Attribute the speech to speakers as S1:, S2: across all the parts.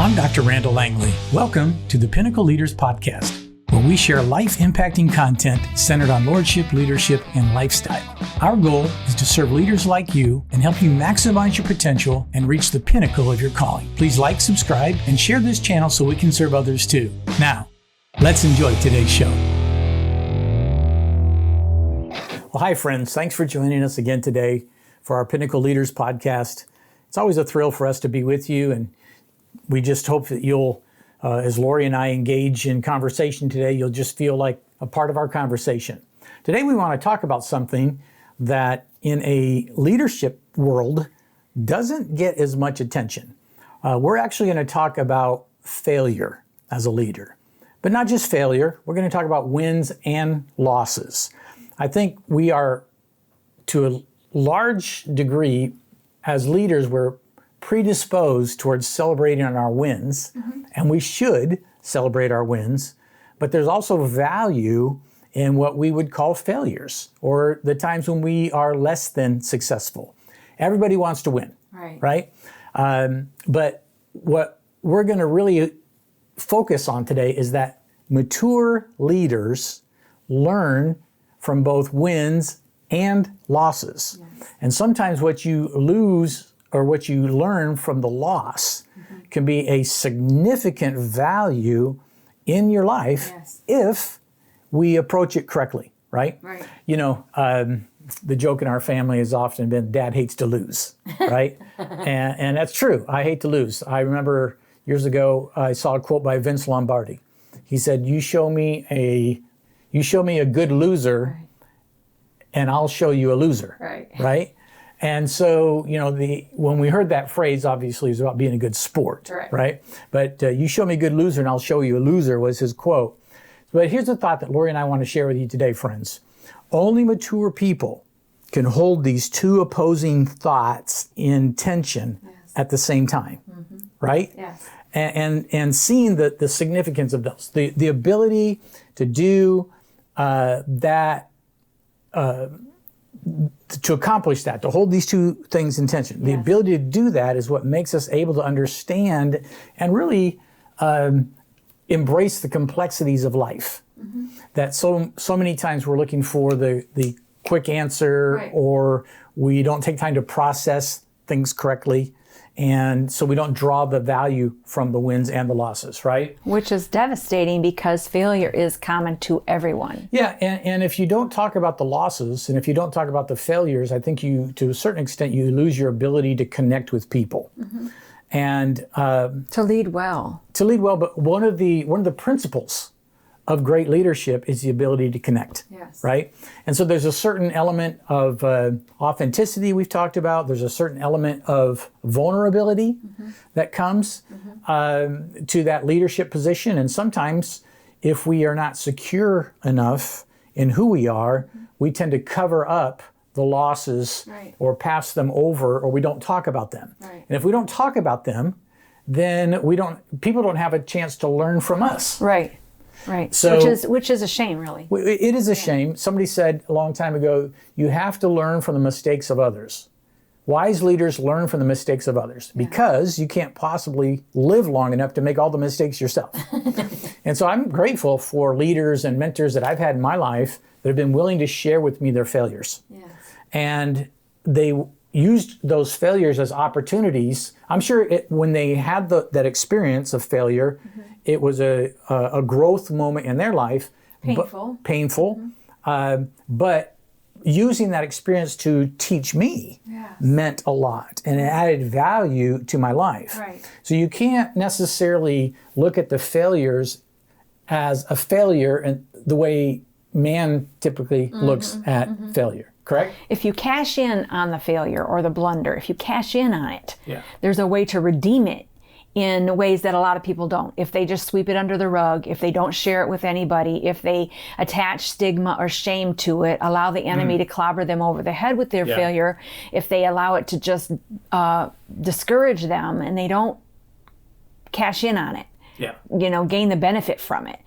S1: I'm Dr. Randal Langley. Welcome to the Pinnacle Leaders Podcast, where we share life-impacting content centered on lordship, leadership, and lifestyle. Our goal is to serve leaders like you and help you maximize your potential and reach the pinnacle of your calling. Please like, subscribe, and share this channel so we can serve others too. Now, let's enjoy today's show. Well, hi, friends. Thanks for joining us again today for our Pinnacle Leaders Podcast. It's always a thrill for us to be with you, and we just hope that you'll, as Laurie and I engage in conversation today, you'll just feel like a part of our conversation. Today we want to talk about something that in a leadership world doesn't get as much attention. We're actually going to talk about failure as a leader, but not just failure. We're going to talk about wins and losses. I think we are, to a large degree, as leaders, we're predisposed towards celebrating our wins, and we should celebrate our wins, but there's also value in what we would call failures, or the times when we are less than successful. Everybody wants to win, right? But what we're going to really focus on today is that mature leaders learn from both wins and losses. Yes. And sometimes what you lose or what you learn from the loss can be a significant value in your life if we approach it correctly, right? You know, the joke in our family has often been, Dad hates to lose, right? and that's true. I hate to lose. I remember years ago, I saw a quote by Vince Lombardi. He said, you show me a good loser, and I'll show you a loser, right? And so, you know, when we heard that phrase, obviously it was about being a good sport, right? But you show me a good loser and I'll show you a loser was his quote. But here's the thought that Laurie and I want to share with you today, friends. Only mature people can hold these two opposing thoughts in tension at the same time, right? Yes. And seeing the significance of those, the ability to do that, to accomplish that, to hold these two things in tension. The ability to do that is what makes us able to understand and really embrace the complexities of life. That so many times we're looking for the quick answer, or we don't take time to process things correctly. And so we don't draw the value from the wins and the losses, right?
S2: Which is devastating because failure is common to everyone.
S1: Yeah, and if you don't talk about the losses and if you don't talk about the failures, I think you, to a certain extent, you lose your ability to connect with people. And
S2: to lead well.
S1: But one of the principles of great leadership is the ability to connect, right? And so there's a certain element of authenticity we've talked about. There's a certain element of vulnerability that comes to that leadership position. And sometimes if we are not secure enough in who we are, we tend to cover up the losses or pass them over, or we don't talk about them. And if we don't talk about them, then people don't have a chance to learn from us.
S2: Right.
S1: So,
S2: which is a shame, really.
S1: It is a shame. Somebody said a long time ago, you have to learn from the mistakes of others. Wise leaders learn from the mistakes of others because you can't possibly live long enough to make all the mistakes yourself. And so I'm grateful for leaders and mentors that I've had in my life that have been willing to share with me their failures. And they used those failures as opportunities. I'm sure when they had that experience of failure, it was a growth moment in their life. Painful. But using that experience to teach me meant a lot, and it added value to my life. So you can't necessarily look at the failures as a failure in the way man typically looks at failure. Correct?
S2: If you cash in on the failure or the blunder, if you cash in on it, there's a way to redeem it in ways that a lot of people don't. If they just sweep it under the rug, if they don't share it with anybody, if they attach stigma or shame to it, allow the enemy to clobber them over the head with their failure, if they allow it to just discourage them and they don't cash in on it, gain the benefit from it,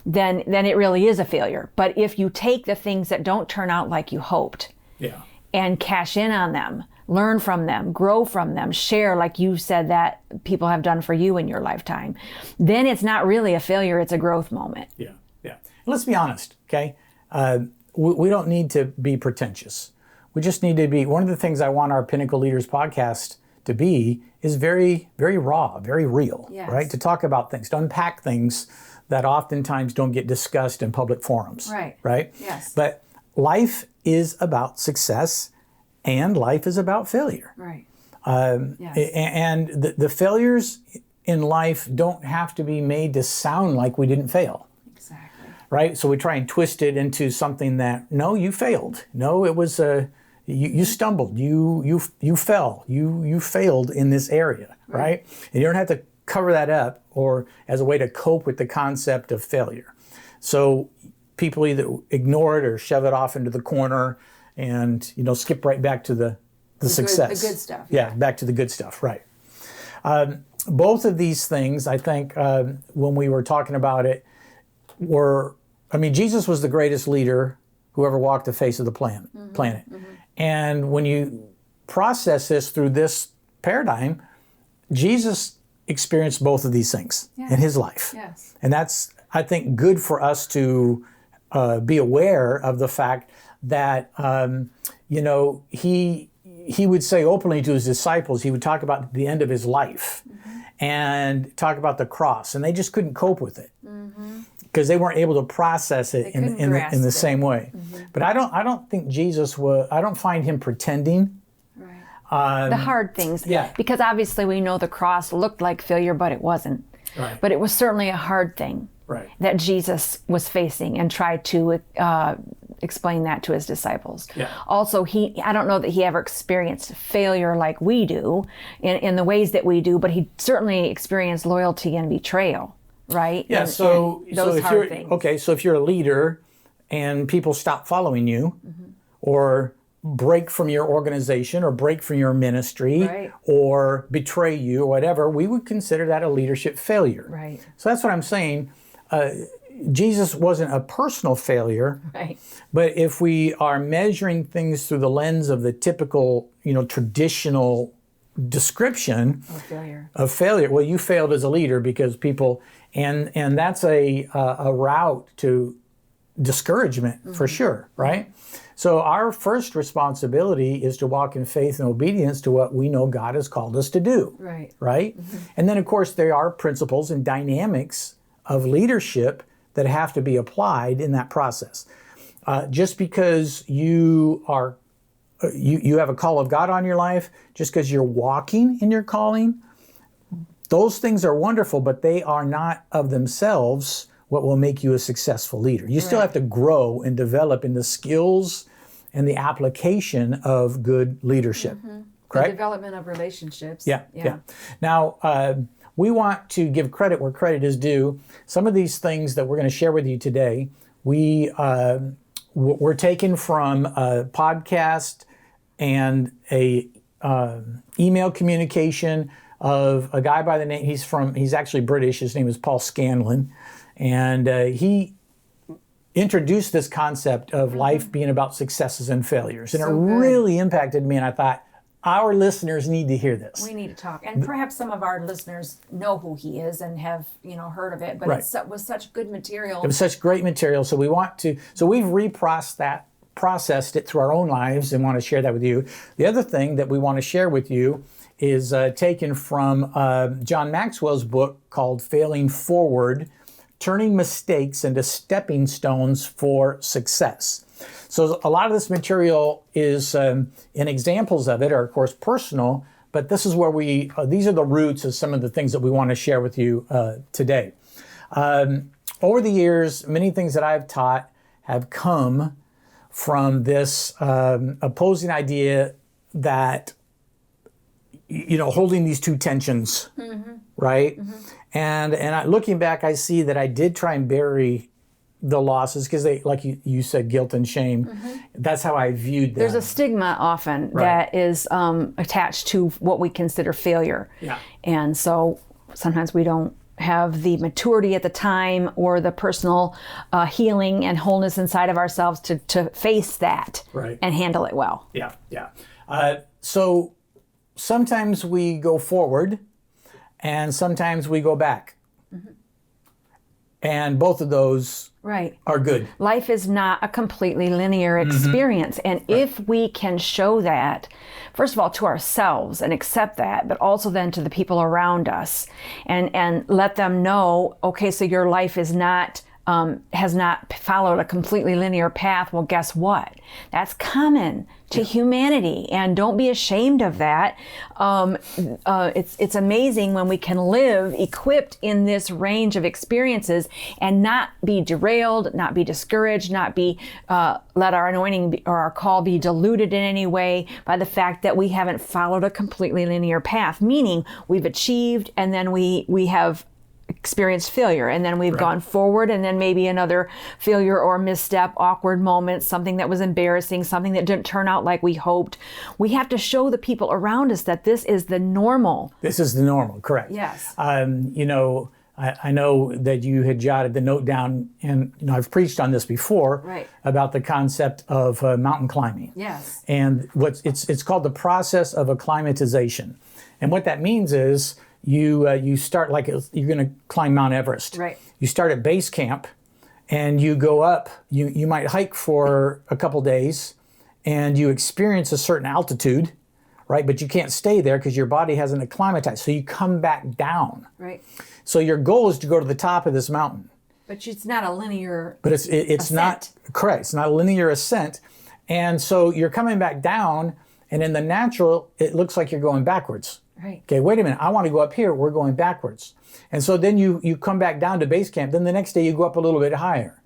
S2: then it really is a failure. But if you take the things that don't turn out like you hoped and cash in on them, learn from them, grow from them, share like you said that people have done for you in your lifetime, then it's not really a failure, it's a growth moment.
S1: Yeah, yeah. And let's be honest, okay? We don't need to be pretentious. We just need to be, one of the things I want our Pinnacle Leaders podcast to be is very, very raw, very real, right? To talk about things, to unpack things that oftentimes don't get discussed in public forums, right?
S2: Yes.
S1: But life is about success and life is about failure.
S2: Right.
S1: And the failures in life don't have to be made to sound like we didn't fail.
S2: Exactly.
S1: Right? So we try and twist it into something that, no, you failed. No, it was you stumbled. You fell. You failed in this area, right? And you don't have to cover that up or as a way to cope with the concept of failure. So people either ignore it or shove it off into the corner and, skip right back to the success.
S2: The good stuff.
S1: Yeah, back to the good stuff, right. Both of these things, I think, when we were talking about it, Jesus was the greatest leader who ever walked the face of the planet. Mm-hmm. And when you process this through this paradigm, Jesus experienced both of these things in his life.
S2: Yes.
S1: And that's, I think, good for us to be aware of the fact that, he would say openly to his disciples, he would talk about the end of his life and talk about the cross, and they just couldn't cope with it because they weren't able to process it in the same way. But I don't think Jesus I don't find him pretending.
S2: The hard things.
S1: Yeah.
S2: Because obviously we know the cross looked like failure, but it wasn't.
S1: Right.
S2: But it was certainly a hard thing that Jesus was facing and tried to explain that to his disciples.
S1: Yeah.
S2: Also, I don't know that he ever experienced failure like we do in the ways that we do, but he certainly experienced loyalty and betrayal, right?
S1: Yeah,
S2: and
S1: so
S2: those
S1: if
S2: hard
S1: you're
S2: things.
S1: okay, so if you're a leader and people stop following you or break from your organization or break from your ministry or betray you or whatever, we would consider that a leadership failure.
S2: Right.
S1: So that's what I'm saying. Jesus wasn't a personal failure, but if we are measuring things through the lens of the typical, traditional description of failure, well, you failed as a leader because people, and that's a route to discouragement for sure, right? So our first responsibility is to walk in faith and obedience to what we know God has called us to do, right? And then, of course, there are principles and dynamics of leadership that have to be applied in that process. Just because you have a call of God on your life, just because you're walking in your calling, those things are wonderful, but they are not of themselves what will make you a successful leader. You still have to grow and develop in the skills and the application of good leadership. Correct?
S2: The development of relationships.
S1: Yeah. Now, we want to give credit where credit is due. Some of these things that we're going to share with you today, we're taken from a podcast and a email communication of a guy by the name, he's actually British, his name is Paul Scanlon, and he introduced this concept of life being about successes and failures, and it really impacted me, and I thought, our listeners need to hear this.
S2: We need to talk. And perhaps some of our listeners know who he is and have, heard of it, but it was such good material.
S1: It was such great material. So we've processed it through our own lives and want to share that with you. The other thing that we want to share with you is taken from John Maxwell's book called Failing Forward, Turning Mistakes into Stepping Stones for Success. So a lot of this material is, and examples of it are, of course, personal, but this is where these are the roots of some of the things that we want to share with you today. Over the years, many things that I've taught have come from this opposing idea that, holding these two tensions, right? And looking back, I see that I did try and bury the losses because they, like you said, guilt and shame. That's how I viewed them.
S2: There's a stigma often that is attached to what we consider failure.
S1: Yeah.
S2: And so sometimes we don't have the maturity at the time or the personal healing and wholeness inside of ourselves to face that and handle it well.
S1: Yeah. So sometimes we go forward and sometimes we go back. And both of those are good.
S2: Life is not a completely linear experience. And if we can show that, first of all, to ourselves and accept that, but also then to the people around us and let them know, okay, so your life is not has not followed a completely linear path. Well, guess what? That's common to humanity, and don't be ashamed of that. It's amazing when we can live equipped in this range of experiences and not be derailed, not be discouraged, not be let our anointing or our call be diluted in any way by the fact that we haven't followed a completely linear path. Meaning we've achieved, and then we have experienced failure, and then we've gone forward, and then maybe another failure or misstep, awkward moment, something that was embarrassing, something that didn't turn out like we hoped. We have to show the people around us that this is the normal.
S1: This is the normal, correct.
S2: Yes.
S1: I know that you had jotted the note down, and I've preached on this before about the concept of mountain climbing.
S2: Yes.
S1: And it's called the process of acclimatization. And what that means is you start like you're going to climb Mount Everest.
S2: Right.
S1: You start at base camp, and you go up. You might hike for a couple days, and you experience a certain altitude, right? But you can't stay there because your body hasn't acclimatized. So you come back down.
S2: Right.
S1: So your goal is to go to the top of this mountain.
S2: But it's not a linear.
S1: But it's not correct. It's not a linear ascent, and so you're coming back down, and in the natural, it looks like you're going backwards.
S2: Right.
S1: Okay, wait a minute. I want to go up here. We're going backwards. And so then you come back down to base camp. Then the next day you go up a little bit higher.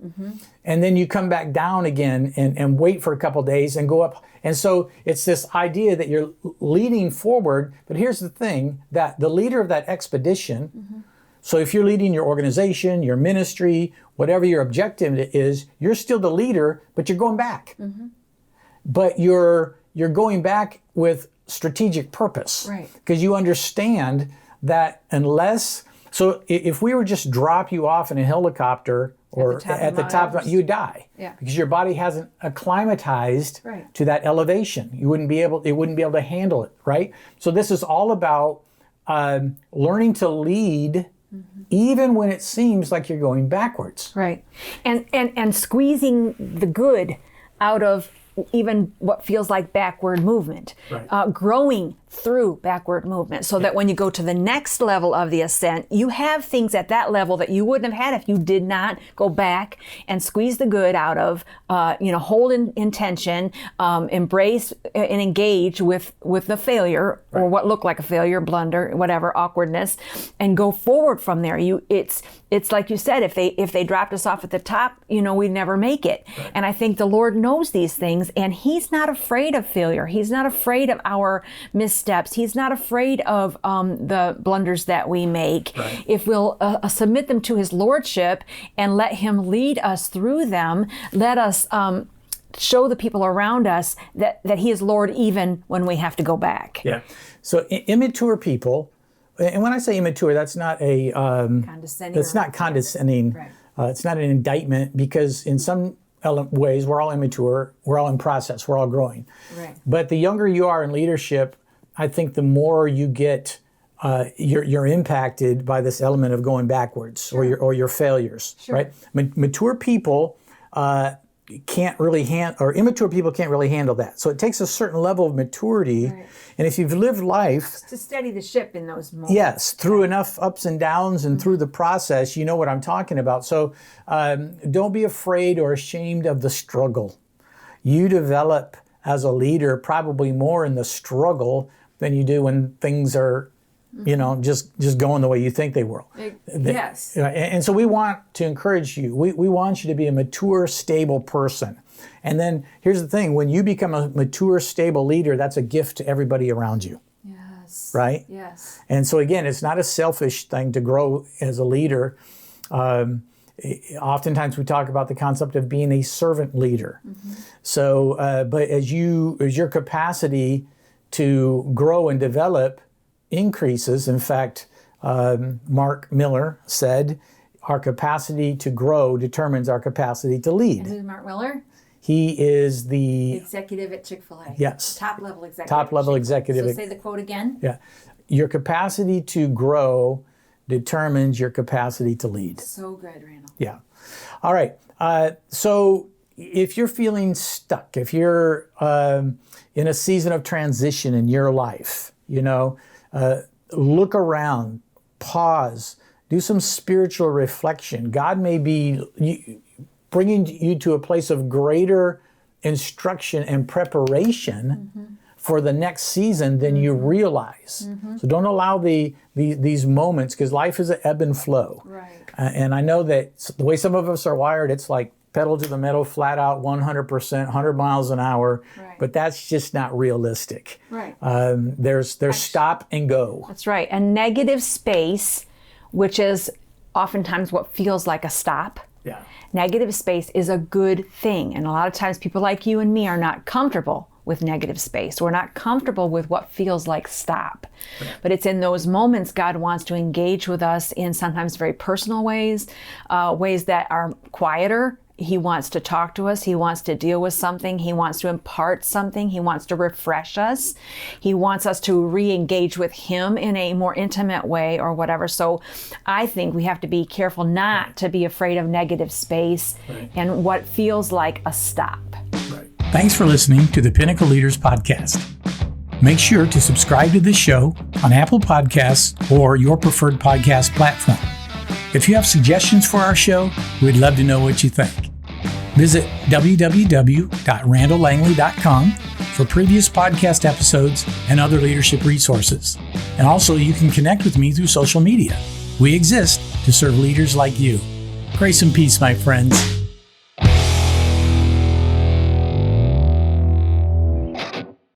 S1: And then you come back down again and wait for a couple days and go up. And so it's this idea that you're leading forward. But here's the thing, that the leader of that expedition, so if you're leading your organization, your ministry, whatever your objective is, you're still the leader, but you're going back. But you're going back with strategic purpose, because you understand that so if we were just drop you off in a helicopter or at the top, you die, because your body hasn't acclimatized to that elevation. It wouldn't be able to handle it, right? So this is all about learning to lead, even when it seems like you're going backwards,
S2: right? And squeezing the good out of even what feels like backward movement, growing through backward movement, so that when you go to the next level of the ascent, you have things at that level that you wouldn't have had if you did not go back and squeeze the good out of, hold in tension, embrace and engage with the failure or what looked like a failure, blunder, whatever, awkwardness, and go forward from there. It's like you said, if they dropped us off at the top, we'd never make it. And I think the Lord knows these things, and He's not afraid of failure. He's not afraid of our missteps. He's not afraid of the blunders that we make. If we'll submit them to His Lordship and let Him lead us through them, let us show the people around us that He is Lord even when we have to go back.
S1: Yeah. So immature people, and when I say immature, that's not a
S2: condescending.
S1: That's not condescending. It's not an indictment, because in some ways we're all immature, we're all in process, we're all growing. But the younger you are in leadership, I think the more you get, you're impacted by this element of going backwards or your failures, right? Mature people can't really or immature people can't really handle that. So it takes a certain level of maturity, and if you've lived life
S2: to steady the ship in those moments.
S1: Yes, through enough ups and downs and through the process, you know what I'm talking about. So don't be afraid or ashamed of the struggle. You develop as a leader probably more in the struggle than you do when things are, just going the way you think they will.
S2: Yes.
S1: And so we want to encourage you. We want you to be a mature, stable person. And then here's the thing: when you become a mature, stable leader, that's a gift to everybody around you.
S2: Yes.
S1: Right?
S2: Yes.
S1: And so again, it's not a selfish thing to grow as a leader. Oftentimes we talk about the concept of being a servant leader. So, but as your capacity to grow and develop increases, in fact, Mark Miller said, our capacity to grow determines our capacity to lead.
S2: And who's Mark Miller?
S1: He is the
S2: executive at Chick-fil-A.
S1: Yes.
S2: Top level executive.
S1: Top level executive.
S2: So say the quote again.
S1: Yeah. Your capacity to grow determines your capacity to lead.
S2: So good, Randal.
S1: Yeah. All right. So if you're feeling stuck, if you're in a season of transition in your life, look around, pause, do some spiritual reflection. God may be bringing you to a place of greater instruction and preparation for the next season than you realize. So don't allow these moments, because life is an ebb and flow.
S2: Right.
S1: And I know that the way some of us are wired, it's like pedal to the metal, flat out, 100%, 100 miles an hour.
S2: Right.
S1: But that's just not realistic.
S2: Right.
S1: There's stop and go.
S2: That's right. A negative space, which is oftentimes what feels like a stop.
S1: Yeah.
S2: Negative space is a good thing. And a lot of times people like you and me are not comfortable with negative space. We're not comfortable with what feels like stop. Yeah. But it's in those moments God wants to engage with us in sometimes very personal ways, ways that are quieter. He wants to talk to us. He wants to deal with something. He wants to impart something. He wants to refresh us. He wants us to re-engage with him in a more intimate way or whatever. So I think we have to be careful not to be afraid of negative space and what feels like a stop.
S1: Right. Thanks for listening to the Pinnacle Leaders Podcast. Make sure to subscribe to this show on Apple Podcasts or your preferred podcast platform. If you have suggestions for our show, we'd love to know what you think. Visit www.randallangley.com for previous podcast episodes and other leadership resources. And also, you can connect with me through social media. We exist to serve leaders like you. Grace and peace, my friends.